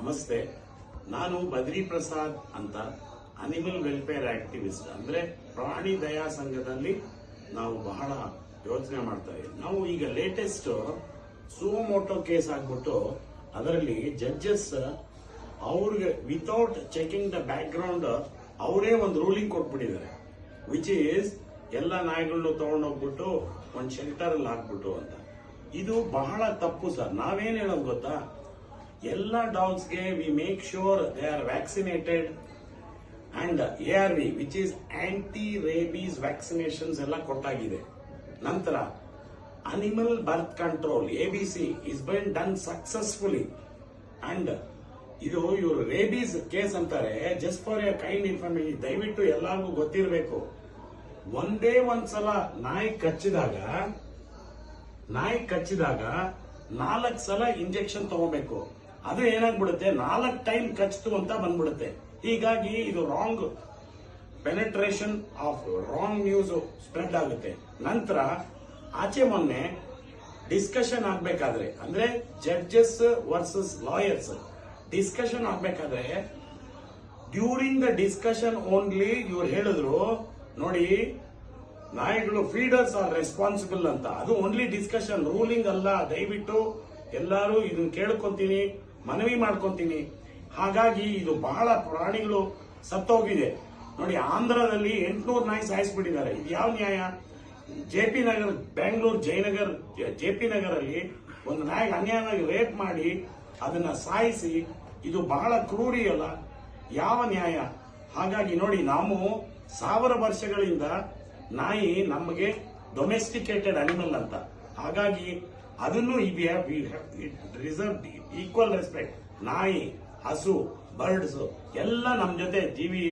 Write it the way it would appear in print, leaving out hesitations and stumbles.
ನಮಸ್ತೆ. ನಾನು ಬದ್ರಿ ಪ್ರಸಾದ್ ಅಂತ ಅನಿಮಲ್ ವೆಲ್ಫೇರ್ ಆಕ್ಟಿವಿಸ್ಟ್. ಅಂದ್ರೆ ಪ್ರಾಣಿ ದಯಾ ಸಂಘದಲ್ಲಿ ನಾವು ಬಹಳ ಯೋಚನೆ ಮಾಡ್ತಾ ಇದ್ದೀವಿ. ನಾವು ಈಗ ಲೇಟೆಸ್ಟ್ ಸುಮೋಟೋ ಕೇಸ್ ಆಗ್ಬಿಟ್ಟು ಅದರಲ್ಲಿ ಜಡ್ಜಸ್ ಅವ್ರಿಗೆ without checking the back ground ಅವರೇ ಒಂದು ರೂಲಿಂಗ್ ಕೊಟ್ಬಿಟ್ಟಿದ್ದಾರೆ, ವಿಚ್ ಈಸ್ ಎಲ್ಲ ನಾಯಿಗಳನ್ನು ತಗೊಂಡೋಗ್ಬಿಟ್ಟು ಒಂದು ಶೆಲ್ಟರ್ ಅಲ್ಲಿ ಹಾಕ್ಬಿಟ್ಟು ಅಂತ. ಇದು ಬಹಳ ತಪ್ಪು ಸರ್. ನಾವೇನ್ ಹೇಳೋದು ಗೊತ್ತಾ, ಎಲ್ಲ ಡಾಗ್ಸ್ಗೆ we make sure they are vaccinated and ARV which is anti rabies vaccinations ಎಲ್ಲ ಕೊಟ್ಟಾಗಿದೆ. ನಂತರ animal birth control ABC is been done successfully. And ಇದು ಇವರು ರೇಬೀಸ್ ಕೇಸ್ ಅಂತಾರೆ. Just for a kind information, ದಯವಿಟ್ಟು ಎಲ್ಲರಿಗೂ ಗೊತ್ತಿರಬೇಕು, ಒಂದೇ ಒಂದ್ಸಲ ನಾಯಿ ಕಚ್ಚಿದಾಗ 4 ಸಲ ಇಂಜೆಕ್ಷನ್ ತಗೋಬೇಕು. ಅದು ಏನಾಗ್ಬಿಡುತ್ತೆ, 4 ಟೈಮ್ ಕಚ್ತು ಅಂತ ಬಂದ್ಬಿಡುತ್ತೆ. ಹೀಗಾಗಿ ಇದು wrong penetration of wrong news spread ಆಗುತ್ತೆ. ನಂತರ ಆಚೆ ಮೊನ್ನೆ ಡಿಸ್ಕಷನ್ ಆಗ್ಬೇಕಾದ್ರೆ, ಅಂದ್ರೆ ಜಡ್ಜಸ್ ವರ್ಸಸ್ ಲಾಯರ್ಸ್ ಡಿಸ್ಕಷನ್ ಆಗ್ಬೇಕಾದ್ರೆ, ಡ್ಯೂರಿಂಗ್ ದ ಡಿಸ್ಕಷನ್ ಓನ್ಲಿ ಇವ್ರು ಹೇಳಿದ್ರು, ನೋಡಿ ನಾಯಿಗಳು ಫೀಡರ್ಸ್ ಆರ್ ರೆಸ್ಪಾನ್ಸಿಬಲ್ ಅಂತ. ಅದು ಓನ್ಲಿ ಡಿಸ್ಕಷನ್, ರೂಲಿಂಗ್ ಅಲ್ಲ. ದಯವಿಟ್ಟು ಎಲ್ಲರೂ ಇದನ್ನ ಕೇಳ್ಕೊಂತೀನಿ, ಮನವಿ ಮಾಡ್ಕೊಂತೀನಿ. ಹಾಗಾಗಿ ಇದು ಬಹಳ ಪ್ರಾಣಿಗಳು ಸತ್ತೋಗಿದೆ. ನೋಡಿ, ಆಂಧ್ರದಲ್ಲಿ 800 ನಾಯಿ ಸಾಯಿಸ್ಬಿಟ್ಟಿದ್ದಾರೆ. ಇದು ಯಾವ ನ್ಯಾಯ? JP ನಗರ್, ಬೆಂಗಳೂರು ಜಯನಗರ್ JP ನಗರಲ್ಲಿ ಒಂದು ನಾಯಿಗೆ ಅನ್ಯಾಯವಾಗಿ ರೇಪ್ ಮಾಡಿ ಅದನ್ನ ಸಾಯಿಸಿ, ಇದು ಬಹಳ ಕ್ರೂರಿ ಅಲ್ಲ? ಯಾವ ನ್ಯಾಯ? ಹಾಗಾಗಿ ನೋಡಿ, ನಾವು 1000 ವರ್ಷಗಳಿಂದ ನಾಯಿ ನಮಗೆ ಡೊಮೆಸ್ಟಿಕೇಟೆಡ್ ಅನಿಮಲ್ ಅಂತ. ಹಾಗಾಗಿ ಅದನ್ನು ರಿಸರ್ವ್ ಈಕ್ವಲ್ ರೆಸ್ಪೆಕ್ಟ್. ನಾಯಿ, ಹಸು, ಬರ್ಡ್ಸ್ ಎಲ್ಲ ನಮ್ಮ ಜೊತೆ ಜೀವಿ